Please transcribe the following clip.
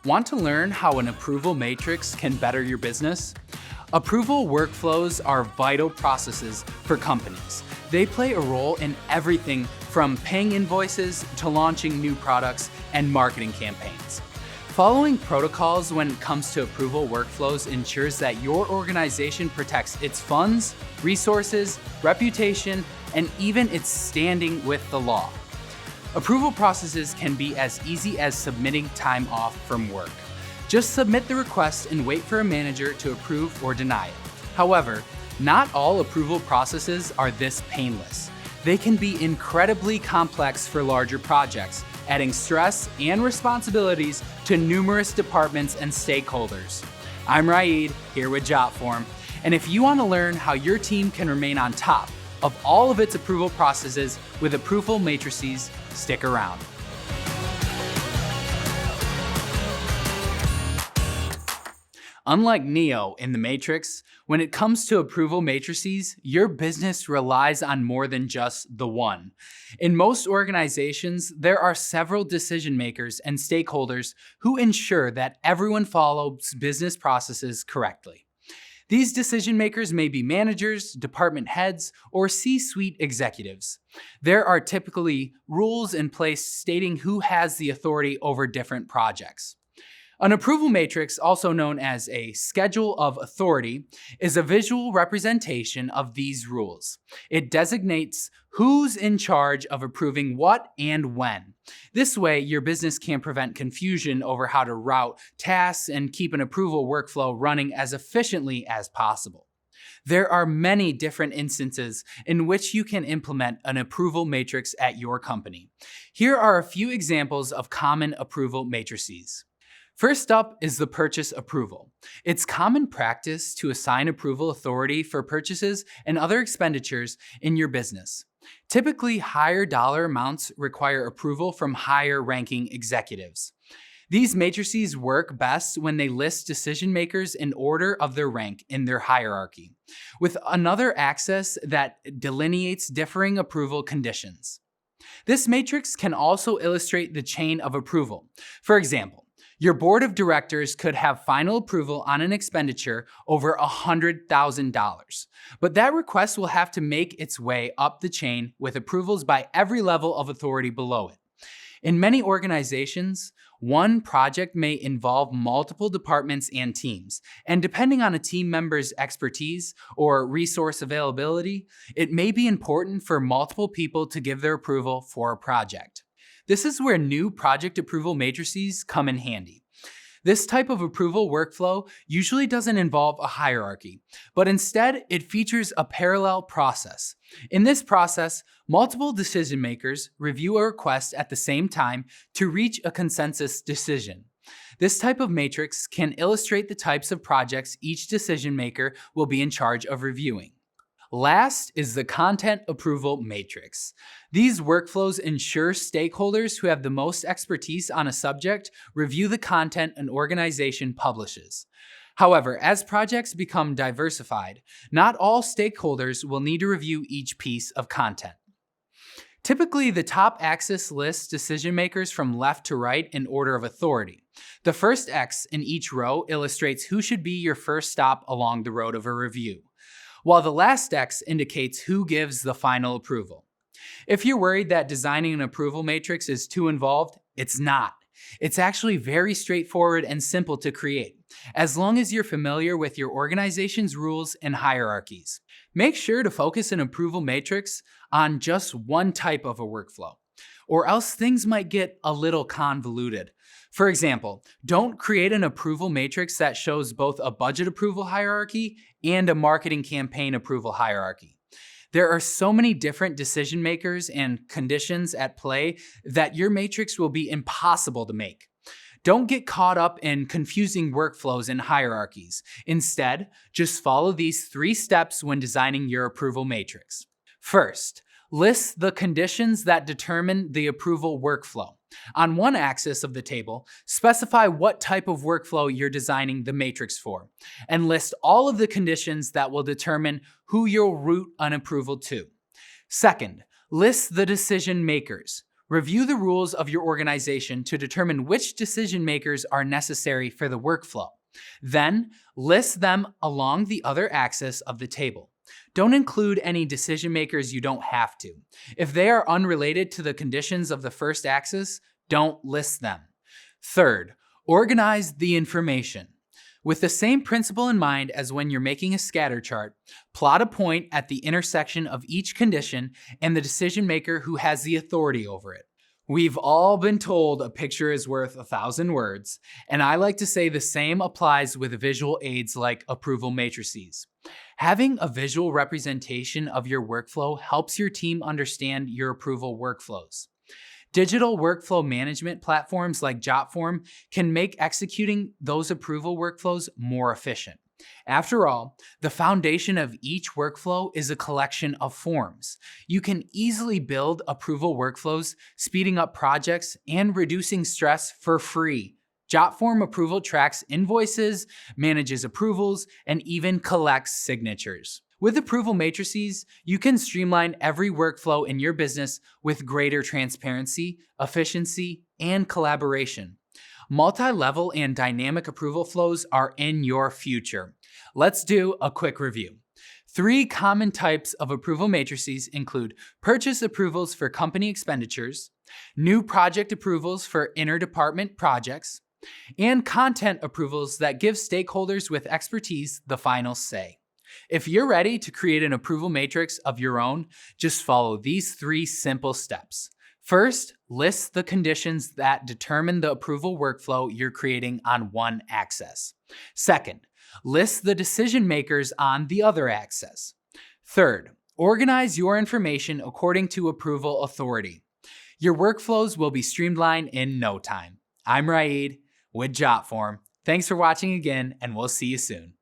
Want to learn how an approval matrix can better your business? Approval workflows are vital processes for companies. They play a role in everything from paying invoices to launching new products and marketing campaigns. Following protocols when it comes to approval workflows ensures that your organization protects its funds, resources, reputation, and even its standing with the law. Approval processes can be as easy as submitting time off from work. Just submit the request and wait for a manager to approve or deny it. However, not all approval processes are this painless. They can be incredibly complex for larger projects, adding stress and responsibilities to numerous departments and stakeholders. I'm Raid, here with Jotform, and if you want to learn how your team can remain on top of all of its approval processes with approval matrices, stick around. Unlike Neo in the Matrix, when it comes to approval matrices, your business relies on more than just the one. In most organizations, there are several decision makers and stakeholders who ensure that everyone follows business processes correctly. These decision makers may be managers, department heads, or C-suite executives. There are typically rules in place stating who has the authority over different projects. An approval matrix, also known as a schedule of authority, is a visual representation of these rules. It designates who's in charge of approving what and when. This way, your business can prevent confusion over how to route tasks and keep an approval workflow running as efficiently as possible. There are many different instances in which you can implement an approval matrix at your company. Here are a few examples of common approval matrices. First up is the purchase approval. It's common practice to assign approval authority for purchases and other expenditures in your business. Typically, higher dollar amounts require approval from higher ranking executives. These matrices work best when they list decision makers in order of their rank in their hierarchy, with another axis that delineates differing approval conditions. This matrix can also illustrate the chain of approval. For example, your board of directors could have final approval on an expenditure over $100,000, but that request will have to make its way up the chain with approvals by every level of authority below it. In many organizations, one project may involve multiple departments and teams, and depending on a team member's expertise or resource availability, it may be important for multiple people to give their approval for a project. This is where new project approval matrices come in handy. This type of approval workflow usually doesn't involve a hierarchy, but instead it features a parallel process. In this process, multiple decision makers review a request at the same time to reach a consensus decision. This type of matrix can illustrate the types of projects each decision maker will be in charge of reviewing. Last is the content approval matrix. These workflows ensure stakeholders who have the most expertise on a subject review the content an organization publishes. However, as projects become diversified, not all stakeholders will need to review each piece of content. Typically, the top axis lists decision makers from left to right in order of authority. The first X in each row illustrates who should be your first stop along the road of a review, while the last X indicates who gives the final approval. If you're worried that designing an approval matrix is too involved, it's not. It's actually very straightforward and simple to create, as long as you're familiar with your organization's rules and hierarchies. Make sure to focus an approval matrix on just one type of a workflow, or else things might get a little convoluted. For example, don't create an approval matrix that shows both a budget approval hierarchy and a marketing campaign approval hierarchy. There are so many different decision makers and conditions at play that your matrix will be impossible to make. Don't get caught up in confusing workflows and hierarchies. Instead, just follow these 3 steps when designing your approval matrix. First, list the conditions that determine the approval workflow. On one axis of the table, specify what type of workflow you're designing the matrix for, and list all of the conditions that will determine who you'll route an approval to. Second, list the decision makers. Review the rules of your organization to determine which decision makers are necessary for the workflow. Then, list them along the other axis of the table. Don't include any decision makers you don't have to. If they are unrelated to the conditions of the first axis, don't list them. Third, organize the information. With the same principle in mind as when you're making a scatter chart, plot a point at the intersection of each condition and the decision maker who has the authority over it. We've all been told a picture is worth 1,000 words, and I like to say the same applies with visual aids like approval matrices. Having a visual representation of your workflow helps your team understand your approval workflows. Digital workflow management platforms like Jotform can make executing those approval workflows more efficient. After all, the foundation of each workflow is a collection of forms. You can easily build approval workflows, speeding up projects and reducing stress for free. Jotform approval tracks invoices, manages approvals, and even collects signatures. With approval matrices, you can streamline every workflow in your business with greater transparency, efficiency, and collaboration. Multi-level and dynamic approval flows are in your future. Let's do a quick review. 3 common types of approval matrices include purchase approvals for company expenditures, new project approvals for interdepartment projects, and content approvals that give stakeholders with expertise the final say. If you're ready to create an approval matrix of your own, just follow these 3 simple steps. First, list the conditions that determine the approval workflow you're creating on one axis. Second, list the decision makers on the other axis. Third, organize your information according to approval authority. Your workflows will be streamlined in no time. I'm Raid with Jotform. Thanks for watching again, and we'll see you soon.